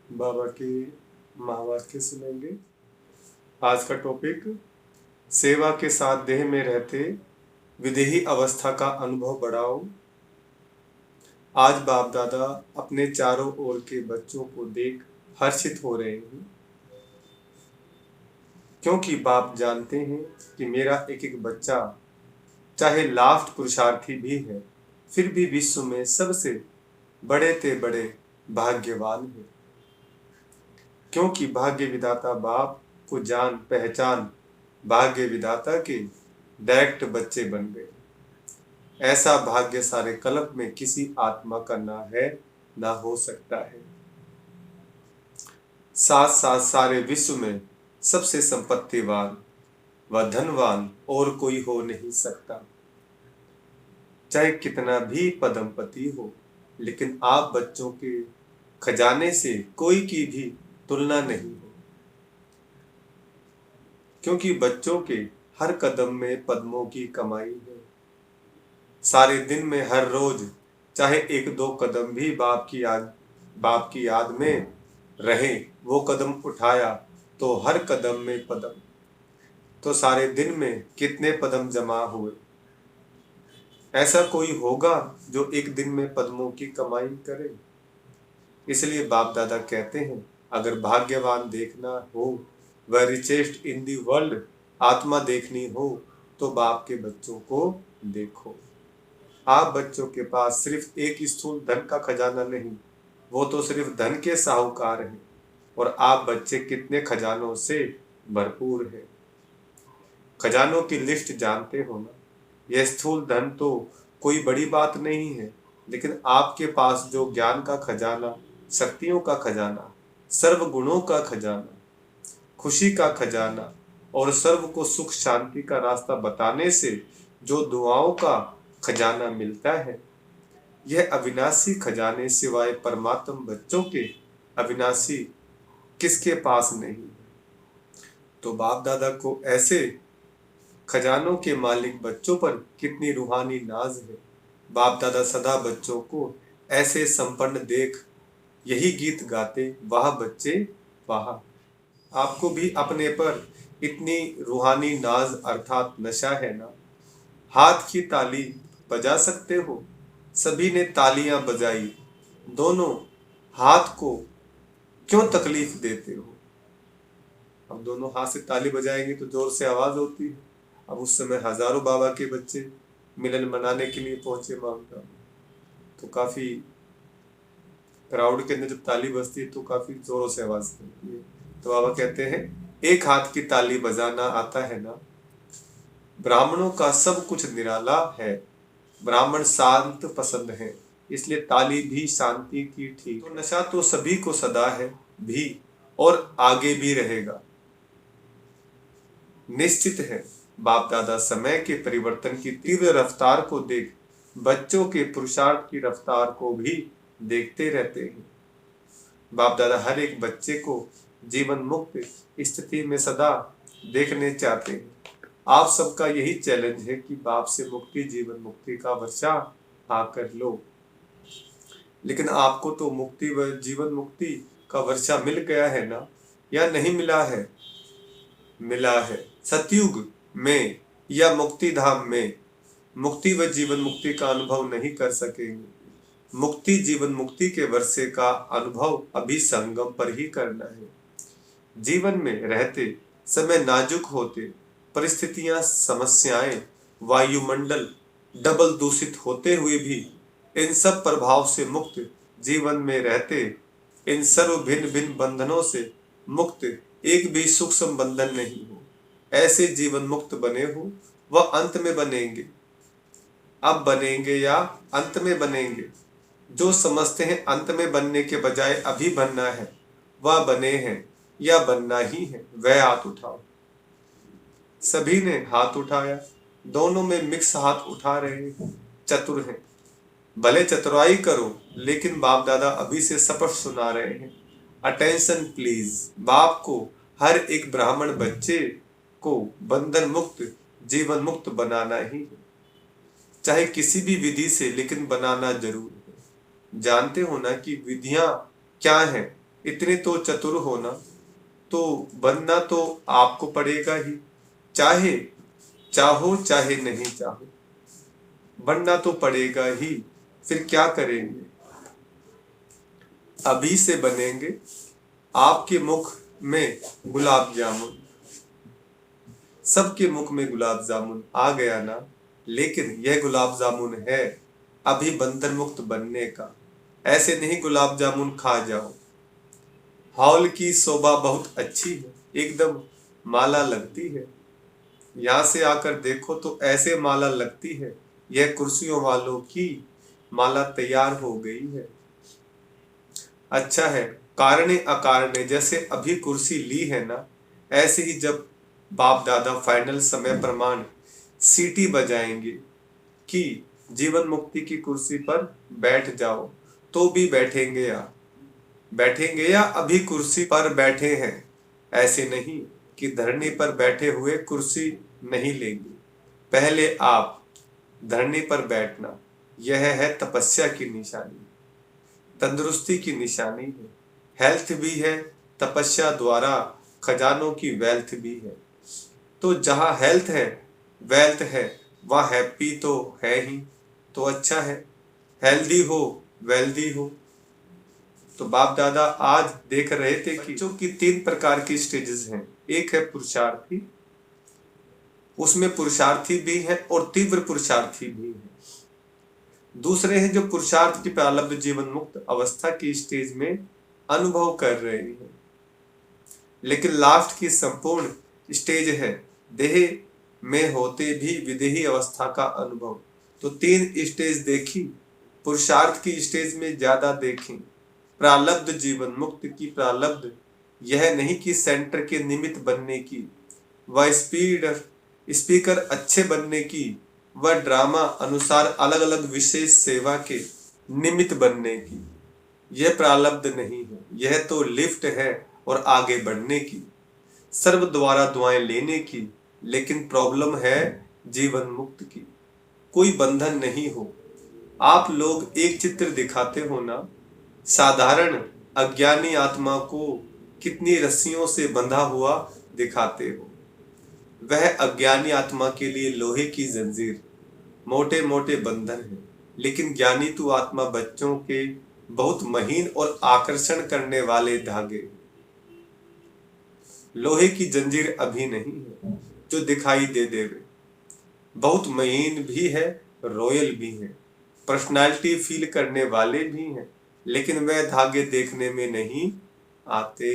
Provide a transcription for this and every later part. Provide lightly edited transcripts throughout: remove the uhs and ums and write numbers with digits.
बाबा के महावाक्य सुनेंगे। आज का टॉपिक सेवा के साथ देह में रहते विदेही अवस्था का अनुभव बढ़ाओ। आज बाप दादा अपने चारों ओर के बच्चों को देख हर्षित हो रहे हैं, क्योंकि बाप जानते हैं कि मेरा एक एक बच्चा चाहे लाफ्ट पुरुषार्थी भी है, फिर भी विश्व में सबसे बड़े ते बड़े भाग्यवान है, क्योंकि भाग्य विधाता बाप को जान पहचान भाग्य विधाता के डायरेक्ट बच्चे बन गए। ऐसा भाग्य सारे कल्प में किसी आत्मा का ना है ना हो सकता है। साथ साथ सारे विश्व में सबसे संपत्तिवान व धनवान और कोई हो नहीं सकता, चाहे कितना भी पदमपति हो, लेकिन आप बच्चों के खजाने से कोई की भी तुलना नहीं हो, क्योंकि बच्चों के हर कदम में पद्मों की कमाई है। सारे दिन में हर रोज चाहे एक दो कदम भी बाप की याद में रहे, वो कदम उठाया तो हर कदम में पदम, तो सारे दिन में कितने पदम जमा हुए। ऐसा कोई होगा जो एक दिन में पद्मों की कमाई करे। इसलिए बाप दादा कहते हैं, अगर भाग्यवान देखना हो व रिचेस्ट इन दी वर्ल्ड आत्मा देखनी हो तो बाप के बच्चों को देखो। आप बच्चों के पास सिर्फ एक स्थूल धन का खजाना नहीं, वो तो सिर्फ धन के साहूकार हैं, और आप बच्चे कितने खजानों से भरपूर हैं। खजानों की लिस्ट जानते हो ना। यह स्थूल धन तो कोई बड़ी बात नहीं है, लेकिन आपके पास जो ज्ञान का खजाना, शक्तियों का खजाना, सर्व गुणों का खजाना, खुशी का खजाना और सर्व को सुख शांति का रास्ता बताने से जो दुआओं का खजाना मिलता है, यह अविनाशी खजाने सिवाय परमात्म बच्चों के अविनाशी किसके पास नहीं। तो बाप दादा को ऐसे खजानों के मालिक बच्चों पर कितनी रूहानी नाज है। बाप दादा सदा बच्चों को ऐसे संपन्न देख यही गीत गाते, वाह बच्चे वाह। आपको भी अपने पर इतनी रूहानी नाज अर्थात नशा है ना। हाथ की ताली बजा सकते हो। सभी ने तालियां बजाई, दोनों हाथ को क्यों तकलीफ देते हो। अब दोनों हाथ से ताली बजाएंगे तो जोर से आवाज होती है। अब उस समय हजारों बाबा के बच्चे मिलन मनाने के लिए पहुंचे मामला, तो काफी क्राउड के अंदर जब ताली बजती है तो काफी जोरों से आवाज होती है। तो बाबा कहते हैं, एक हाथ की ताली बजाना आता है ना। ब्राह्मणों का सब कुछ निराला है, ब्राह्मण शांत पसंद है, इसलिए ताली भी शांति की ठीक। तो नशा तो सभी को सदा है भी और आगे भी रहेगा, निश्चित है। बाप दादा समय के परिवर्तन की तीव्र रफ्तार को देख बच्चों के पुरुषार्थ की रफ्तार को भी देखते रहते हैं। बाप दादा हर एक बच्चे को जीवन मुक्त स्थिति में सदा देखने चाहते हैं। आप सबका यही चैलेंज है कि बाप से मुक्ति जीवन मुक्ति का वर्षा आकर लो। लेकिन आपको तो मुक्ति व जीवन मुक्ति का वर्षा मिल गया है ना, या नहीं मिला है? मिला है। सतयुग में या मुक्ति धाम में मुक्ति व जीवन मुक्ति का अनुभव नहीं कर सकेंगे। मुक्ति जीवन मुक्ति के वर्षे का अनुभव अभी संगम पर ही करना है। जीवन में रहते समय नाजुक होते परिस्थितियां, समस्याएं, वायुमंडल डबल दूषित होते हुए भी इन सब प्रभाव से मुक्त जीवन में रहते, इन सर्व भिन्न भिन्न बंधनों से मुक्त एक भी सूक्ष्म बंधन नहीं हो, ऐसे जीवन मुक्त बने हो। वह अंत में बनेंगे। अब बनेंगे या अंत में बनेंगे? जो समझते हैं अंत में बनने के बजाय अभी बनना है, वह बने हैं या बनना ही है। वह हाथ उठाओ। सभी ने हाथ उठाया, दोनों में मिक्स हाथ उठा रहे हैं। चतुर हैं, भले चतुराई करो, लेकिन बाप दादा अभी से शपथ सुना रहे हैं। Attention please. बाप को हर एक ब्राह्मण बच्चे को बंधन मुक्त जीवन मुक्त बनाना ही है, चाहे किसी भी विधि से, लेकिन बनाना जरूर है। जानते हो ना कि विधियां क्या हैं? इतने तो चतुर होना, तो बनना तो आपको पड़ेगा ही, चाहे चाहो चाहे नहीं चाहो, बनना तो पड़ेगा ही। फिर क्या करेंगे? अभी से बनेंगे आपके मुख में गुलाब जामुन। सबके मुख में गुलाब जामुन आ गया ना, लेकिन यह गुलाब जामुन है अभी बंधन मुक्त बनने का। ऐसे नहीं गुलाब जामुन खा जाओ। हॉल की शोभा बहुत अच्छी है, एकदम माला लगती है। यहाँ से आकर देखो तो ऐसे माला लगती है, यह कुर्सियों वालों की माला तैयार हो गई है। अच्छा है, कारणे अकारणे जैसे अभी कुर्सी ली है ना, ऐसे ही जब बाप दादा फाइनल समय प्रमाण सीटी बजाएंगे कि जीवन मुक्ति की कुर्सी पर बैठ जाओ, तो भी बैठेंगे या अभी कुर्सी पर बैठे हैं। ऐसे नहीं कि धरनी पर बैठे हुए कुर्सी नहीं लेंगे। पहले आप धरनी पर बैठना, यह है तपस्या की निशानी, तंदुरुस्ती की निशानी है। हेल्थ भी है, तपस्या द्वारा खजानों की वेल्थ भी है। तो जहाँ हेल्थ है, वेल्थ है, वहाँ हैप्पी तो है ही। तो अच्छा है, हेल्दी हो, वेल्दी हो। तो बाप दादा आज देख रहे थे कि बच्चों की 3 प्रकार की स्टेजेस हैं। एक है पुरुषार्थी, उसमें पुरुषार्थी भी है और तीव्र पुरुषार्थी भी है। दूसरे हैं जो पुरुषार्थ की प्रारब्ध जीवन मुक्त अवस्था की स्टेज में अनुभव कर रहे हैं, लेकिन लास्ट की संपूर्ण स्टेज है देह में होते भी विदेही अवस्था का अनुभव। तो 3 स्टेज देखी, पुरुषार्थ की स्टेज में ज्यादा देखें। प्रारब्ध जीवन मुक्त की प्रारब्ध यह नहीं कि सेंटर के निमित्त बनने की, वह स्पीकर अच्छे बनने की, वह ड्रामा अनुसार अलग अलग विशेष सेवा के निमित्त बनने की। यह प्रारब्ध नहीं है, यह तो लिफ्ट है और आगे बढ़ने की, सर्व द्वारा दुआएं लेने की। लेकिन प्रॉब्लम है जीवन मुक्त की, कोई बंधन नहीं हो। आप लोग एक चित्र दिखाते हो ना, साधारण अज्ञानी आत्मा को कितनी रस्सियों से बंधा हुआ दिखाते हो। वह अज्ञानी आत्मा के लिए लोहे की जंजीर, मोटे मोटे बंधन है, लेकिन ज्ञानी तु आत्मा बच्चों के बहुत महीन और आकर्षण करने वाले धागे। लोहे की जंजीर अभी नहीं है जो दिखाई दे देवे, बहुत महीन भी है, रॉयल भी है, पर्सनालिटी फील करने वाले भी हैं, लेकिन वह धागे देखने में नहीं आते।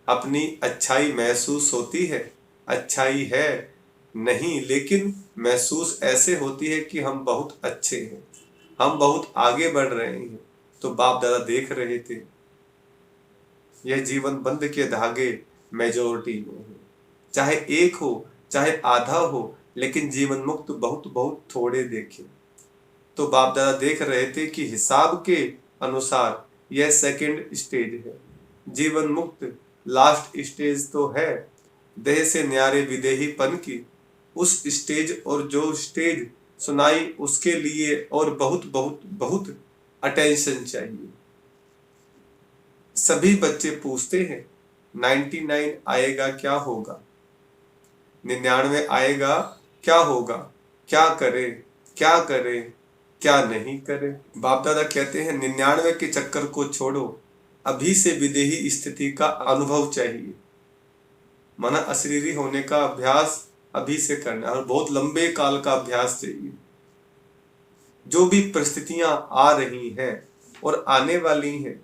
अपनी अच्छाई महसूस होती है, अच्छाई है नहीं, लेकिन महसूस ऐसे होती है कि हम बहुत अच्छे हैं, हम बहुत आगे बढ़ रहे हैं। तो बाप दादा देख रहे थे यह जीवन बंध के धागे मेजोरिटी में है, चाहे एक हो चाहे आधा हो, लेकिन जीवन मुक्त बहुत बहुत थोड़े देखे। तो बाप दादा देख रहे थे कि हिसाब के अनुसार यह सेकंड स्टेज है, जीवन मुक्त लास्ट स्टेज तो है देह से न्यारे विदेहीपन की उस स्टेज, और जो स्टेज सुनाई उसके लिए और बहुत बहुत बहुत अटेंशन चाहिए। सभी बच्चे पूछते हैं 99 आएगा क्या होगा, 99 आएगा क्या होगा, क्या करे क्या करे क्या नहीं करे। बाप दादा कहते हैं 99 के चक्कर को छोड़ो, अभी से विदेही स्थिति का अनुभव चाहिए। माना अशरीरी होने का अभ्यास अभी से करना है और बहुत लंबे काल का अभ्यास चाहिए। जो भी परिस्थितियां आ रही हैं और आने वाली हैं,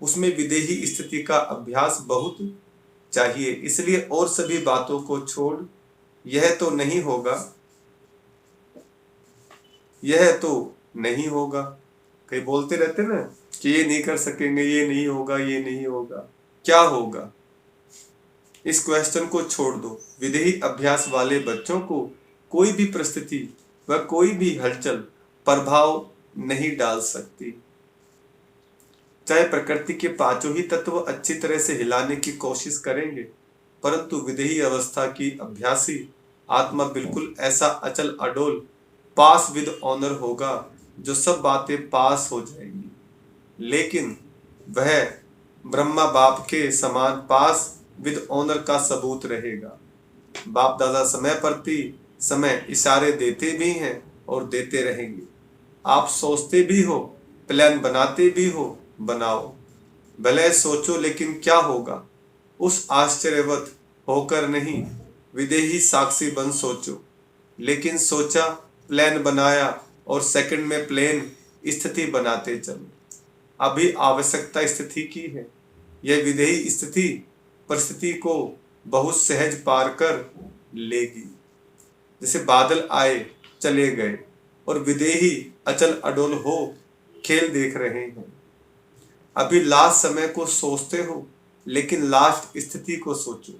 उसमें विदेही स्थिति का अभ्यास बहुत चाहिए। इसलिए और सभी बातों को छोड़, यह तो नहीं होगा, यह तो नहीं होगा। कई बोलते रहते ना कि ये नहीं कर सकेंगे, ये नहीं होगा, ये नहीं होगा, क्या होगा? इस क्वेश्चन को छोड़ दो। विदेही अभ्यास वाले बच्चों को कोई भी परिस्थिति व कोई भी हलचल प्रभाव नहीं डाल सकती। चाहे प्रकृति के 5 ही तत्व अच्छी तरह से हिलाने की कोशिश करेंगे, परंतु विदेही अवस्था की अभ्यासी आत्मा बिल्कुल ऐसा अचल अडोल पास विद ऑनर होगा जो सब बातें पास हो जाएंगी। लेकिन वह ब्रह्मा बाप के समान पास विद ऑनर का सबूत रहेगा। बाप दादा समय प्रति समय इशारे देते भी हैं और देते रहेंगे। आप सोचते भी हो, प्लान बनाते भी हो, बनाओ। भले सोचो लेकिन क्या होगा, उस आश्चर्यवत होकर नहीं, विदेही साक्षी बन सोचो। लेकिन सोचा, प्लान बनाया और सेकंड में प्लेन स्थिति बनाते चलो। अभी आवश्यकता स्थिति की है। यह विदेही स्थिति परिस्थिति को बहुत सहज पार कर लेगी। जैसे बादल आए चले गए और विदेही अचल अडोल हो खेल देख रहे हैं। अभी लास्ट समय को सोचते हो, लेकिन लास्ट स्थिति को सोचो।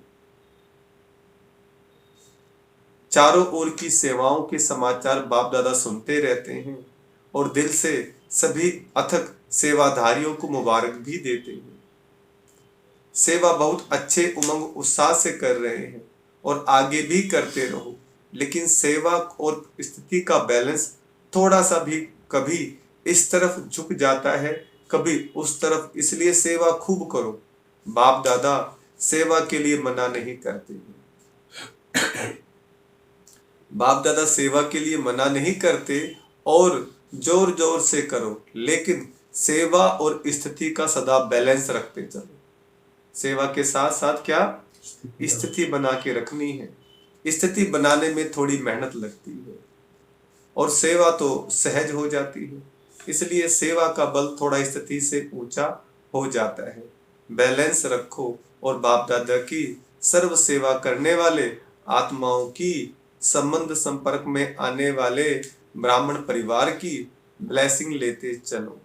चारों ओर की सेवाओं के समाचार बाप दादा सुनते रहते हैं और दिल से सभी अथक सेवाधारियों को मुबारक भी देते हैं। सेवा बहुत अच्छे उमंग उत्साह से कर रहे हैं और आगे भी करते रहो। लेकिन सेवा और स्थिति का बैलेंस थोड़ा सा भी कभी इस तरफ झुक जाता है, कभी उस तरफ, इसलिए सेवा खूब करो। बाप दादा सेवा के लिए मना नहीं करते हैं। बाप दादा सेवा के लिए मना नहीं करते और जोर जोर से करो, लेकिन सेवा और स्थिति का सदा बैलेंस रखते चलो। सेवा के साथ साथ क्या स्थिति बना के रखनी है। स्थिति बनाने में थोड़ी मेहनत लगती है और सेवा तो सहज हो जाती है, इसलिए सेवा का बल थोड़ा स्थिति से ऊंचा हो जाता है। बैलेंस रखो और बाप दादा की सर्व सेवा करने वाले आत्माओं की संबंध संपर्क में आने वाले ब्राह्मण परिवार की ब्लेसिंग लेते चलो।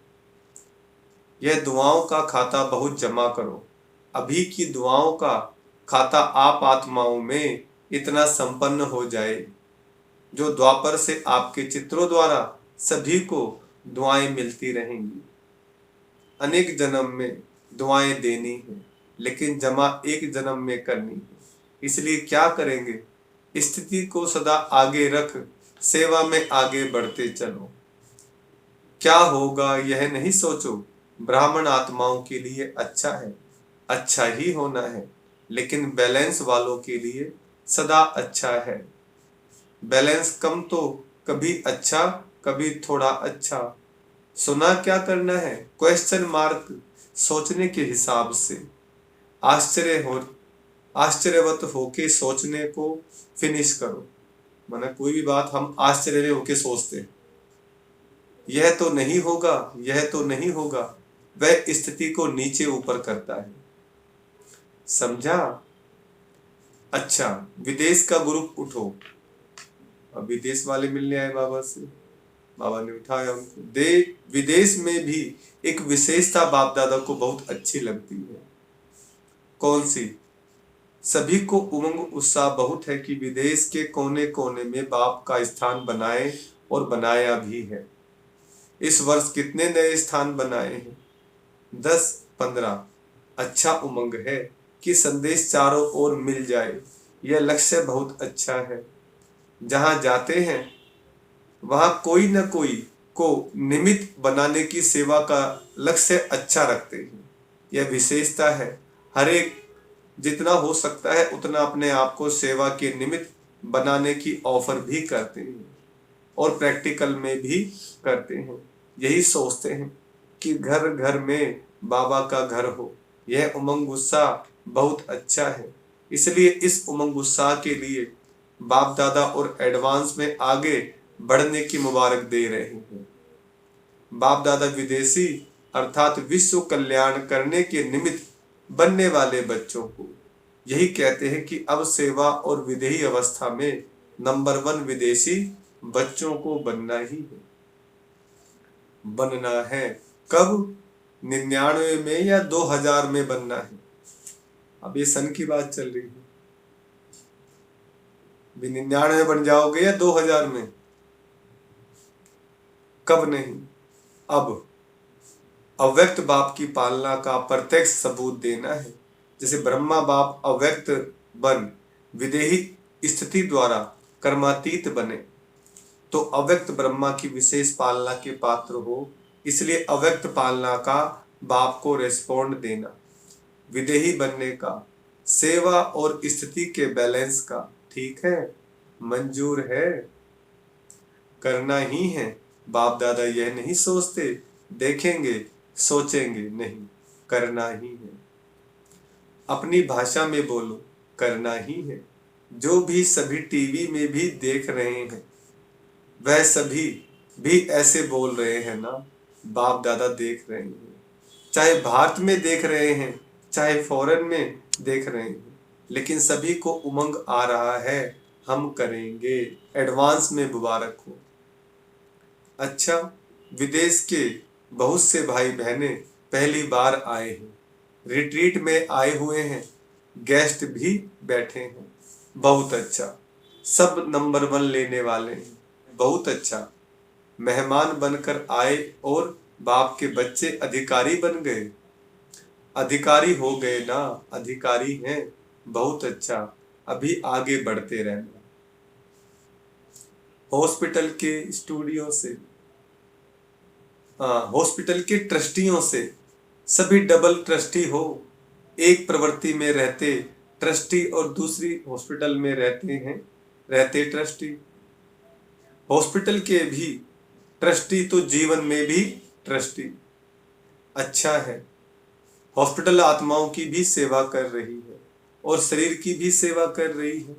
यह दुआओं का खाता बहुत जमा करो। अभी की दुआओं का खाता आप आत्माओं में इतना संपन्न हो जाए जो द्वापर से आपके चित्रों द्वारा सभी को दुआएं मिलती रहेंगी। अनेक जन्म में दुआएं देनी है, लेकिन जमा एक जन्म में करनी है। इसलिए क्या करेंगे, स्थिति को सदा आगे रख सेवा में आगे बढ़ते चलो। क्या होगा यह नहीं सोचो। ब्राह्मण आत्माओं के लिए अच्छा है, अच्छा ही होना है, लेकिन बैलेंस वालों के लिए सदा अच्छा है। बैलेंस कम तो कभी अच्छा, कभी थोड़ा अच्छा। सुना क्या करना है, क्वेश्चन मार्क सोचने के हिसाब से। आश्चर्यवत होके सोचने को फिनिश करो। माना कोई भी बात हम आश्चर्य में होके सोचते हैं, यह तो नहीं होगा, यह तो नहीं होगा, वह स्थिति को नीचे ऊपर करता है। समझा? अच्छा, विदेश का ग्रुप उठो। अब विदेश वाले मिलने आए बाबा से, बाबा ने उठाया उनको। विदेश में भी एक विशेषता बाप दादा को बहुत अच्छी लगती है। कौन सी? सभी को उमंग उत्साह बहुत है कि विदेश के कोने कोने में बाप का स्थान बनाए और बनाया भी है। इस वर्ष कितने नए स्थान बनाए हैं? 10-15। अच्छा उमंग है कि संदेश चारों ओर मिल जाए। यह लक्ष्य बहुत अच्छा है। जहां जाते हैं वहां कोई न कोई को निमित्त बनाने की सेवा का लक्ष्य अच्छा रखते हैं। यह विशेषता है। हर एक जितना हो सकता है उतना अपने आप को सेवा के निमित्त बनाने की ऑफर भी करते हैं और प्रैक्टिकल में भी करते हैं। यही सोचते हैं कि घर घर में बाबा का घर हो। यह उमंग उत्साह बहुत अच्छा है। इसलिए इस उमंग उत्साह के लिए बाप दादा और एडवांस में आगे बढ़ने की मुबारक दे रहे हैं। बाप दादा विदेशी अर्थात विश्व कल्याण करने के निमित्त बनने वाले बच्चों को यही कहते हैं कि अब सेवा और विदेही अवस्था में नंबर 1 विदेशी बच्चों को बनना ही है। बनना है कब? 99 में या 2000 में बनना है। अब ये सन की बात चल रही है। 99 में बन जाओगे या 2000 में? कब नहीं, अब। अव्यक्त बाप की पालना का प्रत्यक्ष सबूत देना है। जैसे ब्रह्मा बाप अव्यक्त बन विदेही स्थिति द्वारा कर्मातीत बने, तो अव्यक्त ब्रह्मा की विशेष पालना के पात्र हो। इसलिए अव्यक्त पालना का बाप को रेस्पॉन्ड देना, विदेही बनने का, सेवा और स्थिति के बैलेंस का। ठीक है, मंजूर है, करना ही है। बाप दादा यह नहीं सोचते देखेंगे सोचेंगे, नहीं, करना ही है। अपनी भाषा में बोलो, करना ही है। जो भी सभी टीवी में भी देख रहे हैं वह सभी भी ऐसे बोल रहे हैं ना, बाप दादा देख रहे हैं। चाहे भारत में देख रहे हैं चाहे फॉरेन में देख रहे हैं, लेकिन सभी को उमंग आ रहा है, हम करेंगे। एडवांस में मुबारक हो। अच्छा, विदेश के बहुत से भाई बहनें पहली बार आए हैं, रिट्रीट में आए हुए हैं, गेस्ट भी बैठे हैं। बहुत अच्छा, सब नंबर 1 लेने वाले हैं। बहुत अच्छा, मेहमान बनकर आए और बाप के बच्चे अधिकारी बन गए। अधिकारी हो गए ना, अधिकारी हैं। बहुत अच्छा, अभी आगे बढ़ते रहना। हॉस्पिटल के स्टूडियो से, हॉस्पिटल के ट्रस्टियों से सभी डबल ट्रस्टी हो। एक प्रवृत्ति में रहते ट्रस्टी और दूसरी हॉस्पिटल में रहते ट्रस्टी। हॉस्पिटल के भी ट्रस्टी तो जीवन में भी ट्रस्टी। अच्छा है, हॉस्पिटल आत्माओं की भी सेवा कर रही है और शरीर की भी सेवा कर रही है,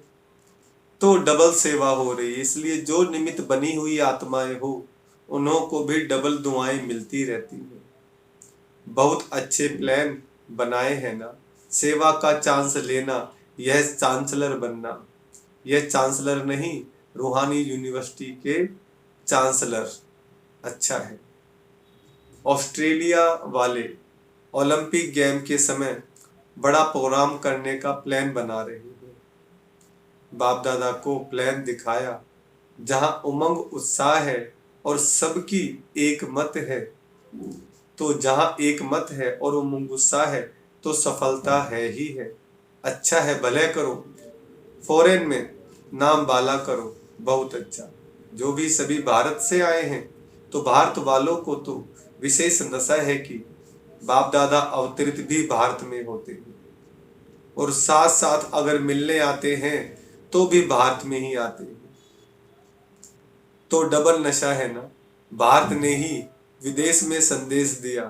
तो डबल सेवा हो रही है। इसलिए जो निमित्त बनी हुई आत्माएं हो उन्हों को भी डबल दुआएं मिलती रहती हैं। बहुत अच्छे प्लान बनाए हैं ना, सेवा का चांस लेना, यह चांसलर बनना। यह चांसलर नहीं, रूहानी यूनिवर्सिटी के चांसलर। अच्छा है। ऑस्ट्रेलिया वाले ओलंपिक गेम के समय बड़ा प्रोग्राम करने का प्लान बना रहे हैं। बाप दादा को प्लान दिखाया, जहां उमंग उत्साह है और सबकी एक मत है, तो जहां एक मत है और उमंग उत्साह है तो सफलता है ही है। अच्छा है, भले करो, फॉरेन में नाम बाला करो। बहुत अच्छा, जो भी सभी भारत से आए हैं तो भारत वालों को तो विशेष नशा है कि बाप दादा अवतरित भी भारत में होते हैं और साथ साथ अगर मिलने आते हैं तो भी भारत में ही आते हैं, तो डबल नशा है ना। भारत ने ही विदेश में संदेश दिया,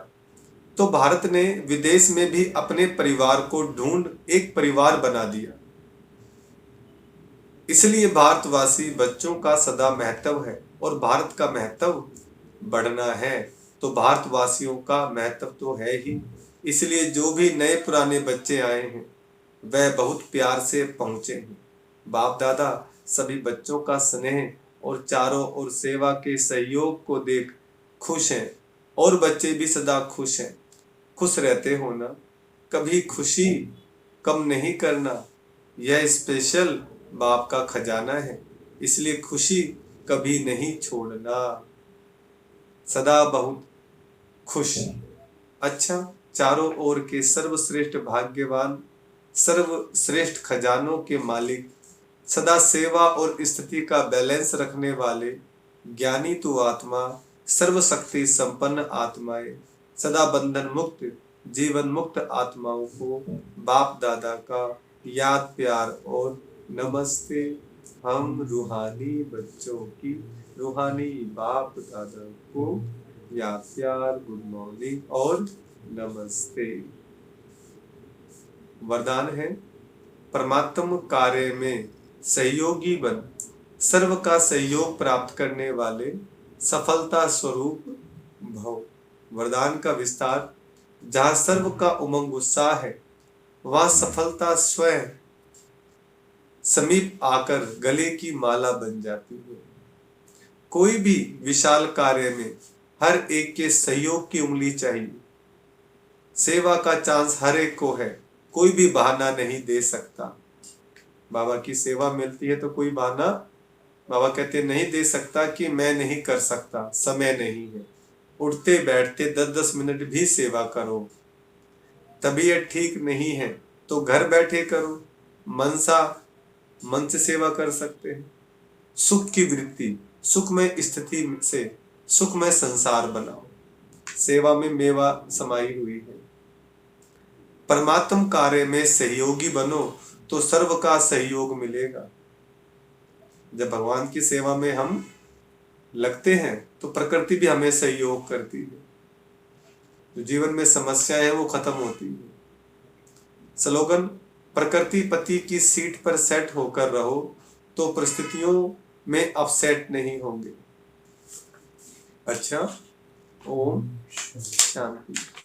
तो भारत ने विदेश में भी अपने परिवार को ढूंढ एक परिवार बना दिया। इसलिए भारतवासी बच्चों का सदा महत्व है और भारत का महत्व बढ़ना है, तो भारतवासियों का महत्व तो है ही। इसलिए जो भी नए पुराने बच्चे आए हैं वह बहुत प्यार से पहुंचे हैं। बाप दादा सभी बच्चों का स्नेह और चारों ओर सेवा के सहयोग को देख खुश हैं और बच्चे भी सदा खुश हैं। खुश रहते हो ना, कभी खुशी कम नहीं करना, यह स्पेशल बाप का खजाना है, इसलिए खुशी कभी नहीं छोड़ना, सदा बहुत खुश। अच्छा, चारों ओर के सर्वश्रेष्ठ भाग्यवान, सर्वश्रेष्ठ खजानों के मालिक, सदा सेवा और स्थिति का बैलेंस रखने वाले ज्ञानी तू आत्मा, सर्वशक्ति संपन्न आत्माएं, सदा बंधन मुक्त जीवन मुक्त आत्माओं को बाप दादा का याद प्यार और नमस्ते। हम रूहानी बच्चों की रूहानी बाप दादा को याद प्यार, गुड मॉर्निंग और नमस्ते। वरदान है, परमात्म कार्य में सहयोगी बन, सर्व का सहयोग प्राप्त करने वाले सफलता स्वरूप भव। वरदान का विस्तार, जहां सर्व का उमंग उत्साह है वहां सफलता स्वयं समीप आकर गले की माला बन जाती है। कोई भी विशाल कार्य में हर एक के सहयोग की उंगली चाहिए। सेवा का चांस हर एक को है, कोई भी बहाना नहीं दे सकता। बाबा की सेवा मिलती है तो कोई बहाना बाबा कहते नहीं दे सकता कि मैं नहीं कर सकता, समय नहीं है। उठते बैठते 10-10 मिनट भी सेवा करो। तबीयत ठीक नहीं है तो घर बैठे करो, मन से सेवा कर सकते हैं। सुख की वृत्ति, सुखमय स्थिति से सुखमय संसार बनाओ। सेवा में मेवा समाई हुई है। परमात्म कार्य में सहयोगी बनो तो सर्व का सहयोग मिलेगा। जब भगवान की सेवा में हम लगते हैं तो प्रकृति भी हमें सहयोग करती है, जो जीवन में समस्या है वो खत्म होती है। स्लोगन, प्रकृति पति की सीट पर सेट होकर रहो तो परिस्थितियों में अपसेट नहीं होंगे। अच्छा, ओम शांति।